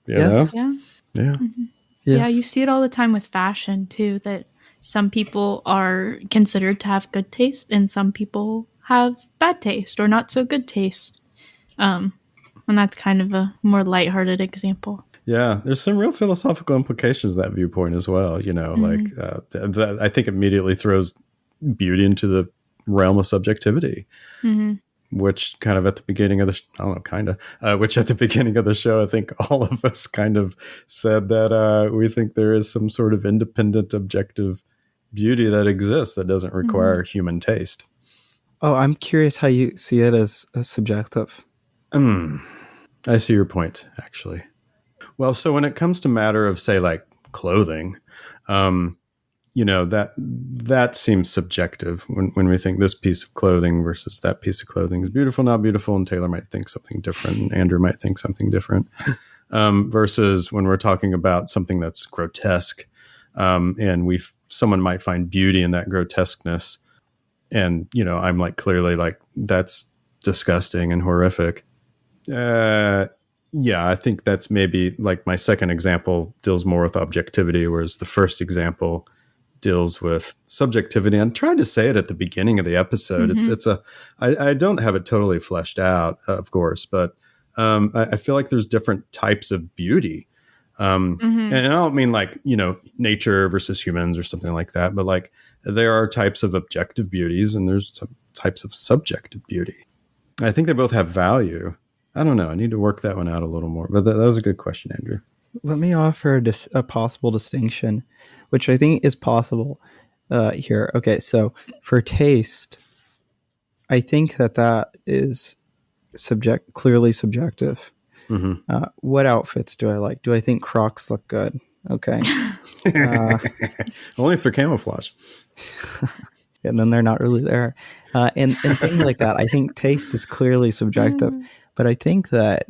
You know? Yeah. Yeah. Yes. Yeah, you see it all the time with fashion, too, that some people are considered to have good taste and some people have bad taste or not so good taste. And that's kind of a more lighthearted example. Yeah, there's some real philosophical implications to that viewpoint as well. I think immediately throws beauty into the realm of subjectivity, which kind of at the beginning of which at the beginning of the show, I think all of us kind of said that we think there is some sort of independent, objective beauty that exists that doesn't require human taste. Oh, I'm curious how you see it as subjective. I see your point, actually. Well, so when it comes to matter of, say, like clothing, that seems subjective when we think this piece of clothing versus that piece of clothing is beautiful, not beautiful, and Taylor might think something different, and Andrew might think something different. versus when we're talking about something that's grotesque, and someone might find beauty in that grotesqueness, and I'm like clearly like that's disgusting and horrific. Yeah, I think that's maybe like my second example deals more with objectivity, whereas the first example deals with subjectivity. I'm trying to say it at the beginning of the episode. I don't have it totally fleshed out, of course, but I feel like there's different types of beauty. And I don't mean like, nature versus humans or something like that, but like there are types of objective beauties and there's some types of subjective beauty. I think they both have value. I don't know. I need to work that one out a little more, but that was a good question, Andrew. Let me offer a possible distinction, which I think is possible here. Okay, so for taste, I think that is clearly subjective. What outfits do I like? Do I think Crocs look good? Okay. Only if they're camouflage. And then they're not really there. And things like that. I think taste is clearly subjective. But I think that,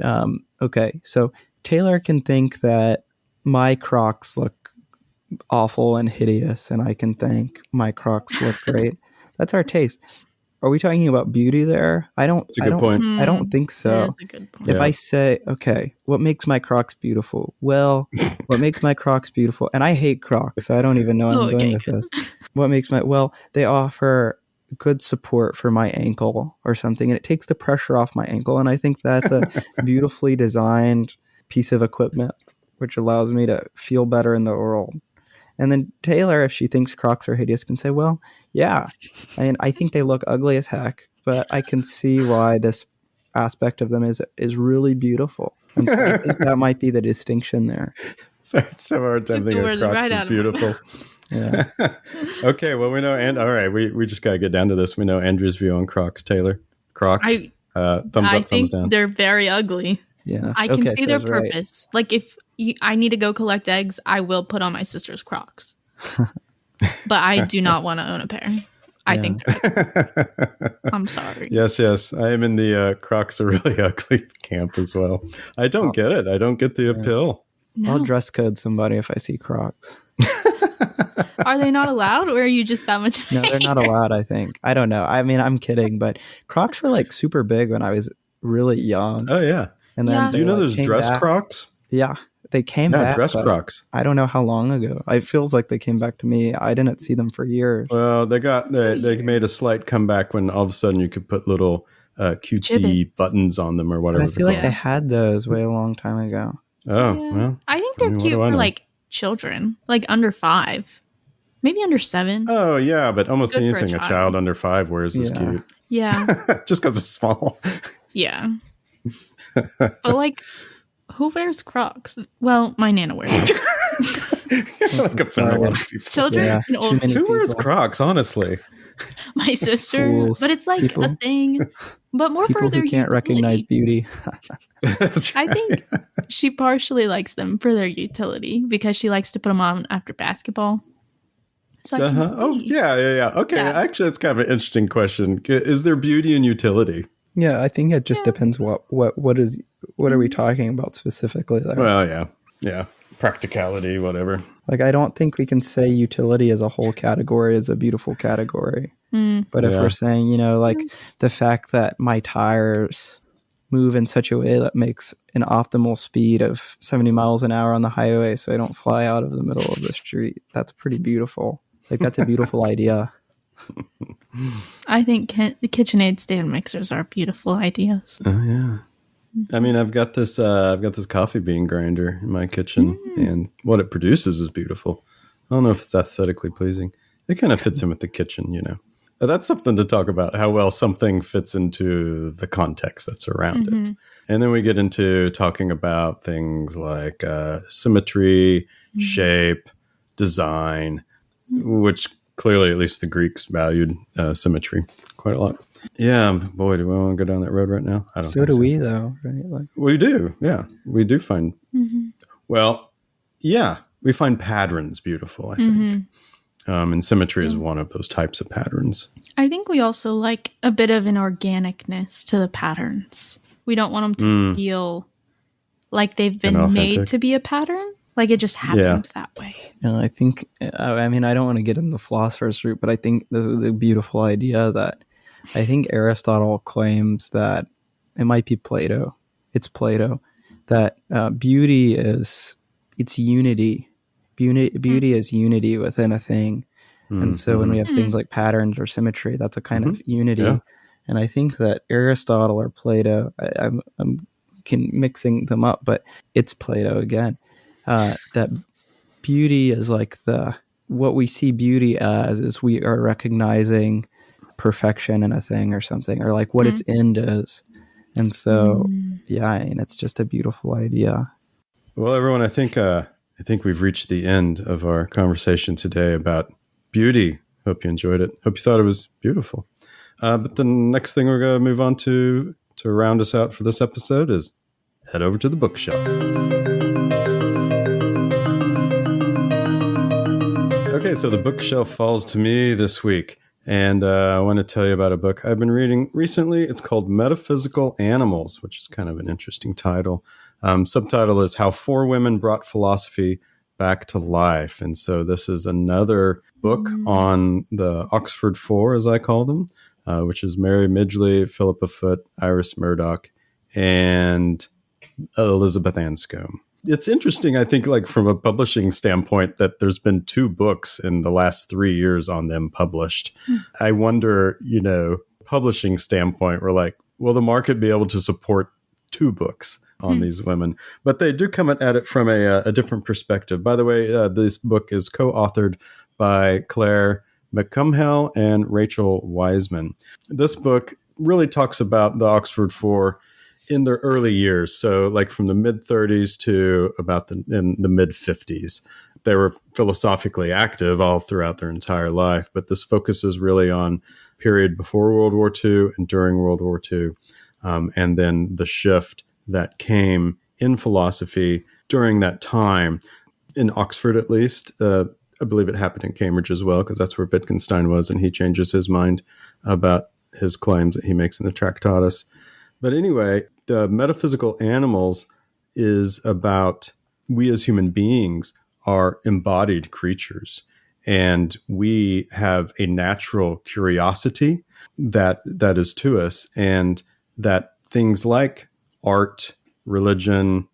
okay, so Taylor can think that my Crocs look awful and hideous, and I can think my Crocs look great. That's our taste. Are we talking about beauty there? That's a good point. I don't think so. That is a good point. If I say, okay, what makes my Crocs beautiful? Well, what makes my Crocs beautiful? And I hate Crocs, so I don't even know where I'm going with this. What makes they offer good support for my ankle or something, and it takes the pressure off my ankle. And I think that's a beautifully designed piece of equipment, which allows me to feel better in the world. And then Taylor, if she thinks Crocs are hideous, can say, well, yeah, I think they look ugly as heck, but I can see why this aspect of them is really beautiful. And so I think that might be the distinction there. So I just have a hard time thinking of Crocs is beautiful. Yeah. Okay, well, we know, and all right, we just got to get down to this. We know Andrew's view on Crocs. Taylor, Crocs, thumbs up, thumbs down. They're very ugly. Yeah. I can see their purpose. Right. Like if I need to go collect eggs, I will put on my sister's Crocs. But I do not want to own a pair. I think they're ugly. I'm sorry. Yes. I am in the Crocs are really ugly camp as well. I don't get it. I don't get the appeal. No. I'll dress code somebody if I see Crocs. Are they not allowed, or are you just that much? No, they're not allowed, I think. I don't know. I mean, I'm kidding, but Crocs were like super big when I was really young. Oh, yeah. And then do you know there's dress Crocs? Yeah, they came back. Dress Crocs. I don't know how long ago. It feels like they came back to me. I didn't see them for years. Well, they made a slight comeback when all of a sudden you could put little cutesy buttons on them or whatever. But I feel like they had those way a long time ago. Oh, yeah. Well. I think they're cute for like children, like under 5, maybe under 7. Oh, yeah, but almost anything a child under 5 wears is cute. Yeah. Just because it's small. Yeah. But like, who wears Crocs? Well, my Nana wears them. Like a lot of people. Children and old people. Who wears Crocs, honestly? My sister. Fools. But it's like a thing. But more people for their who can't recognize beauty. That's right. I think she partially likes them for their utility because she likes to put them on after basketball. So I can see. Oh, yeah. Okay, actually, it's kind of an interesting question. Is there beauty and utility? Yeah, I think it just depends what are we talking about specifically there. Well, yeah. Practicality, whatever. Like, I don't think we can say utility as a whole category is a beautiful category. But if we're saying, like the fact that my tires move in such a way that makes an optimal speed of 70 miles an hour on the highway so I don't fly out of the middle of the street, that's pretty beautiful. Like, that's a beautiful idea. I think KitchenAid stand mixers are beautiful ideas. Oh, yeah. I mean, I've got this coffee bean grinder in my kitchen, and what it produces is beautiful. I don't know if it's aesthetically pleasing. It kind of fits in with the kitchen, But that's something to talk about, how well something fits into the context that's around it. And then we get into talking about things like symmetry, shape, design, which clearly, at least the Greeks valued symmetry quite a lot. Yeah, boy, do we want to go down that road right now? I don't think so. So do we, though, right? Like, we do, yeah. We do find, well, yeah, we find patterns beautiful, I think. And symmetry is one of those types of patterns. I think we also like a bit of an organicness to the patterns. We don't want them to feel like they've been made to be a pattern. Like it just happened that way. And I think, I mean, I don't want to get into the philosopher's route, but I think this is a beautiful idea that I think Aristotle claims that it might be Plato. It's Plato that beauty is unity. Beauty is unity within a thing. And so when we have things like patterns or symmetry, that's a kind of unity. Yeah. And I think that Aristotle or Plato, I'm mixing them up, but it's Plato again. That beauty is like what we see beauty as is we are recognizing perfection in a thing or something, or like what its end is. And so, I mean, it's just a beautiful idea. Well, everyone, I think we've reached the end of our conversation today about beauty. Hope you enjoyed it. Hope you thought it was beautiful. But the next thing we're going to move on to round us out for this episode is head over to the bookshelf. Okay, so the bookshelf falls to me this week, and I want to tell you about a book I've been reading recently. It's called Metaphysical Animals, which is kind of an interesting title. Subtitle is How Four Women Brought Philosophy Back to Life. And so this is another book on the Oxford Four, as I call them, which is Mary Midgley, Philippa Foot, Iris Murdoch, and Elizabeth Anscombe. It's interesting, I think, like from a publishing standpoint, that there's been 2 books in the last 3 years on them published. I wonder, publishing standpoint, we're like, will the market be able to support 2 books on these women? But they do come at it from a different perspective. By the way, this book is co-authored by Claire McCumhell and Rachel Wiseman. This book really talks about the Oxford Four in their early years, so like from the mid-30s to about in the mid-50s. They were philosophically active all throughout their entire life, but this focuses really on period before World War II and during World War II, and then the shift that came in philosophy during that time, in Oxford at least. I believe it happened in Cambridge as well, because that's where Wittgenstein was, and he changes his mind about his claims that he makes in the Tractatus. But anyway, the Metaphysical Animals is about we as human beings are embodied creatures, and we have a natural curiosity that is to us, and that things like art, religion,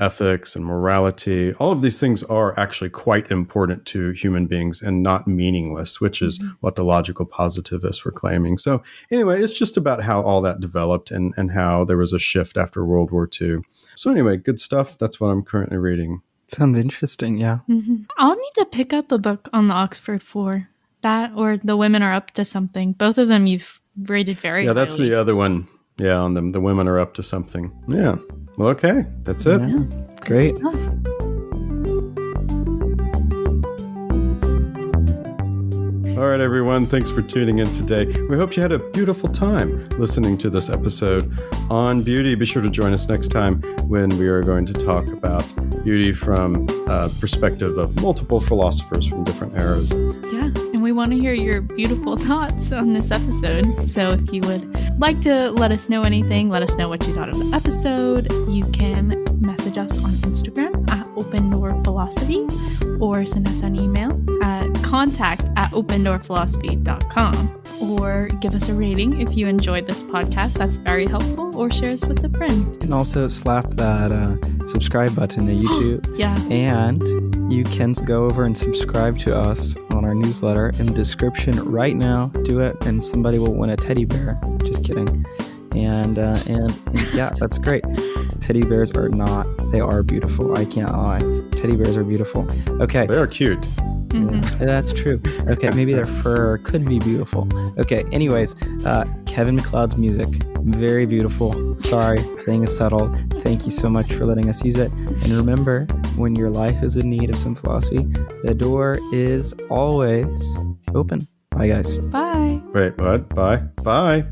ethics, and morality, all of these things are actually quite important to human beings and not meaningless, which is what the logical positivists were claiming. So anyway, it's just about how all that developed and how there was a shift after World War II. So anyway, good stuff. That's what I'm currently reading. Sounds interesting, yeah. I'll need to pick up a book on the Oxford Four. That or The Women Are Up to Something. Both of them you've rated very highly. That's the other one. Yeah, on them. The Women Are Up to Something. Yeah. Well, okay. That's it. Yeah, great stuff. All right, everyone. Thanks for tuning in today. We hope you had a beautiful time listening to this episode on beauty. Be sure to join us next time when we are going to talk about beauty from a perspective of multiple philosophers from different eras. Yeah, and we want to hear your beautiful thoughts on this episode. So if you would like to let us know anything, let us know what you thought of the episode, you can message us on Instagram at Open Door Philosophy or send us an email at contact@opendoorphilosophy.com, or give us a rating if you enjoyed this podcast. That's very helpful. Or share us with a friend. And also slap that subscribe button to YouTube. Yeah. And you can go over and subscribe to us on our newsletter in the description right now. Do it, and somebody will win a teddy bear. Just kidding. And yeah, that's great. Teddy bears they are beautiful. I can't lie. Teddy bears are beautiful. Okay. They are cute. Yeah, that's true. Okay, maybe their fur could be beautiful. Okay, anyways, Kevin MacLeod's music, very beautiful. Sorry, thing is settled. Thank you so much for letting us use it. And remember, when your life is in need of some philosophy, the door is always open. Bye, guys. Bye. Wait, what? Bye? Bye.